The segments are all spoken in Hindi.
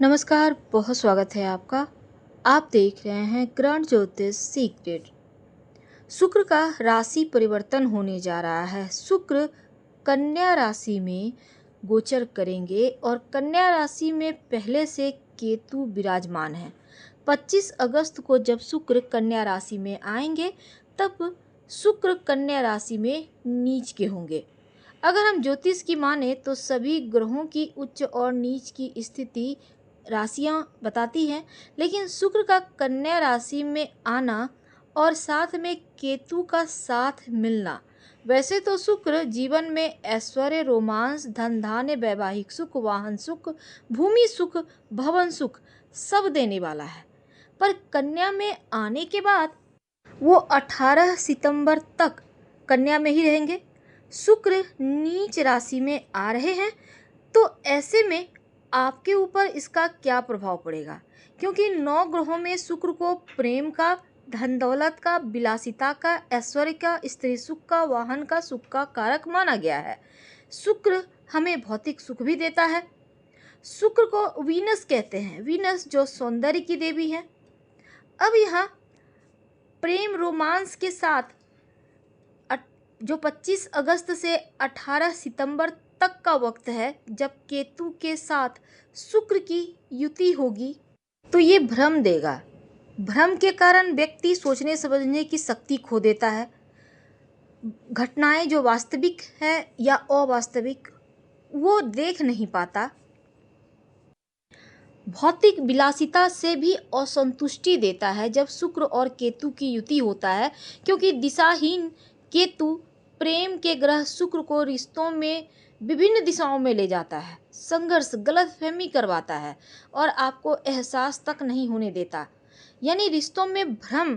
नमस्कार, बहुत स्वागत है आपका। आप देख रहे हैं ग्रहण ज्योतिष सीक्रेट। शुक्र का राशि परिवर्तन होने जा रहा है। शुक्र कन्या राशि में गोचर करेंगे और कन्या राशि में पहले से केतु विराजमान है। 25 अगस्त को जब शुक्र कन्या राशि में आएंगे तब शुक्र कन्या राशि में नीच के होंगे। अगर हम ज्योतिष की माने तो सभी ग्रहों की उच्च और नीच की स्थिति राशियां बताती हैं, लेकिन शुक्र का कन्या राशि में आना और साथ में केतु का साथ मिलना, वैसे तो शुक्र जीवन में ऐश्वर्य, रोमांस, धन धान्य, वैवाहिक सुख, वाहन सुख, भूमि सुख, भवन सुख सब देने वाला है, पर कन्या में आने के बाद वो 18 सितंबर तक कन्या में ही रहेंगे। शुक्र नीच राशि में आ रहे हैं, तो ऐसे में आपके ऊपर इसका क्या प्रभाव पड़ेगा, क्योंकि 9 ग्रहों में शुक्र को प्रेम का, धन दौलत का, विलासिता का, ऐश्वर्य का, स्त्री सुख का, वाहन का सुख का कारक माना गया है। शुक्र हमें भौतिक सुख भी देता है। शुक्र को वीनस कहते हैं, वीनस जो सौंदर्य की देवी है। अब यहाँ प्रेम रोमांस के साथ जो 25 अगस्त से 18 सितंबर तक का वक्त है, जब केतु के साथ शुक्र की युति होगी, तो ये भ्रम देगा। भ्रम के कारण व्यक्ति सोचने समझने की शक्ति खो देता है। घटनाएं जो वास्तविक है या अवास्तविक वो देख नहीं पाता। भौतिक विलासिता से भी असंतुष्टि देता है जब शुक्र और केतु की युति होता है, क्योंकि दिशाहीन केतु प्रेम के ग्रह शुक्र को रिश्तों में विभिन्न दिशाओं में ले जाता है, संघर्ष, गलतफहमी करवाता है और आपको एहसास तक नहीं होने देता। यानी रिश्तों में भ्रम,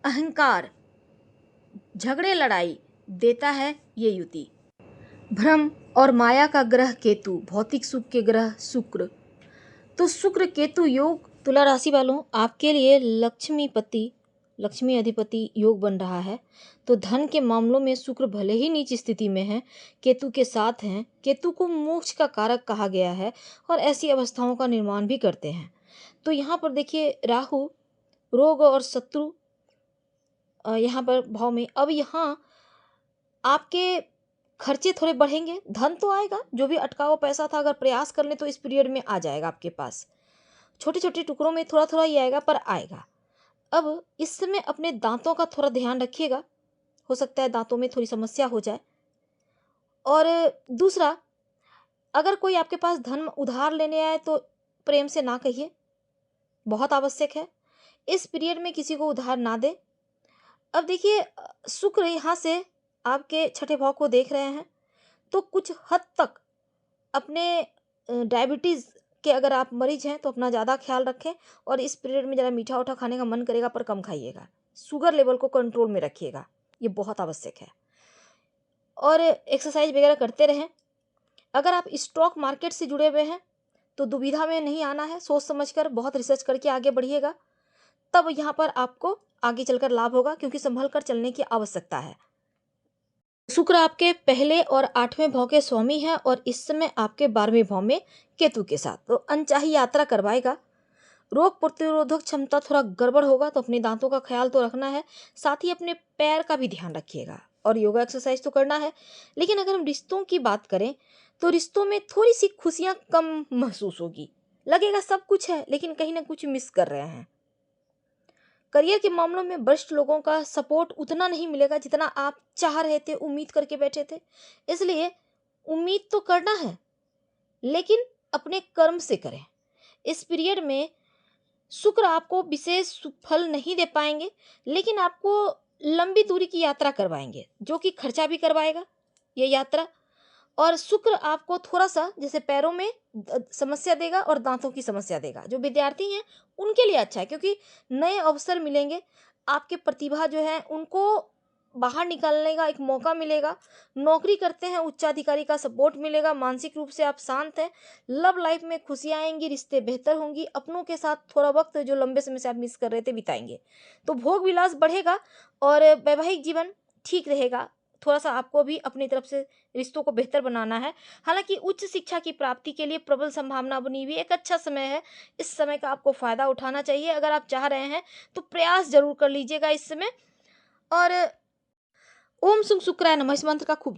अहंकार, झगड़े, लड़ाई देता है ये युति। भ्रम और माया का ग्रह केतु, भौतिक सुख के ग्रह शुक्र। तो शुक्र केतु योग तुला राशि वालों आपके लिए लक्ष्मी अधिपति योग बन रहा है। तो धन के मामलों में शुक्र भले ही नीच स्थिति में है, केतु के साथ हैं। केतु को मोक्ष का कारक कहा गया है और ऐसी अवस्थाओं का निर्माण भी करते हैं। तो यहाँ पर देखिए राहु रोग और शत्रु यहाँ पर भाव में। अब यहाँ आपके खर्चे थोड़े बढ़ेंगे, धन तो आएगा, जो भी अटका हुआ पैसा था अगर प्रयास कर ले तो इस पीरियड में आ जाएगा आपके पास। छोटे छोटे टुकड़ों में थोड़ा थोड़ा ही आएगा, पर आएगा। अब इस समय अपने दांतों का थोड़ा ध्यान रखिएगा, हो सकता है दांतों में थोड़ी समस्या हो जाए। और दूसरा, अगर कोई आपके पास धन उधार लेने आए तो प्रेम से ना कहिए, बहुत आवश्यक है। इस पीरियड में किसी को उधार ना दे। अब देखिए शुक्र यहाँ से आपके छठे भाव को देख रहे हैं, तो कुछ हद तक अपने डायबिटीज़ के अगर आप मरीज हैं तो अपना ज़्यादा ख्याल रखें और इस पीरियड में ज़रा मीठा उठा खाने का मन करेगा पर कम खाइएगा। शुगर लेवल को कंट्रोल में रखिएगा, ये बहुत आवश्यक है। और एक्सरसाइज वगैरह करते रहें। अगर आप स्टॉक मार्केट से जुड़े हुए हैं तो दुविधा में नहीं आना है, सोच समझकर बहुत रिसर्च करके आगे बढ़िएगा, तब यहाँ पर आपको आगे चलकर लाभ होगा, क्योंकि संभल कर चलने की आवश्यकता है। शुक्र आपके पहले और 8वें भाव के स्वामी हैं और इस समय आपके 12वें भाव में केतु के साथ, तो अनचाही यात्रा करवाएगा। रोग प्रतिरोधक क्षमता थोड़ा गड़बड़ होगा, तो अपने दांतों का ख्याल तो रखना है, साथ ही अपने पैर का भी ध्यान रखिएगा और योगा एक्सरसाइज तो करना है। लेकिन अगर हम रिश्तों की बात करें तो रिश्तों में थोड़ी सी खुशियां कम महसूस होगी, लगेगा सब कुछ है लेकिन कहीं ना कुछ मिस कर रहे हैं। करियर के मामलों में वरिष्ठ लोगों का सपोर्ट उतना नहीं मिलेगा जितना आप चाह रहे थे, उम्मीद करके बैठे थे। इसलिए उम्मीद तो करना है, लेकिन अपने कर्म से करें। इस पीरियड में शुक्र आपको विशेष फल नहीं दे पाएंगे, लेकिन आपको लंबी दूरी की यात्रा करवाएंगे, जो कि खर्चा भी करवाएगा ये यात्रा। और शुक्र आपको थोड़ा सा जैसे पैरों में समस्या देगा और दांतों की समस्या देगा। जो विद्यार्थी हैं उनके लिए अच्छा है, क्योंकि नए अवसर मिलेंगे, आपके प्रतिभा जो है उनको बाहर निकालने का एक मौका मिलेगा। नौकरी करते हैं, उच्चाधिकारी का सपोर्ट मिलेगा, मानसिक रूप से आप शांत हैं। लव लाइफ में खुशियाँ आएंगी, रिश्ते बेहतर होंगी, अपनों के साथ थोड़ा वक्त जो लंबे समय से आप मिस कर रहे थे बिताएंगे। तो भोग विलास बढ़ेगा और वैवाहिक जीवन ठीक रहेगा। थोड़ा सा आपको भी अपनी तरफ से रिश्तों को बेहतर बनाना है। हालाँकि उच्च शिक्षा की प्राप्ति के लिए प्रबल संभावना बनी हुई है, एक अच्छा समय है। इस समय का आपको फ़ायदा उठाना चाहिए। अगर आप चाह रहे हैं तो प्रयास ज़रूर कर लीजिएगा इस समय। और ओम शुक्राय नमः इस मंत्र का खूब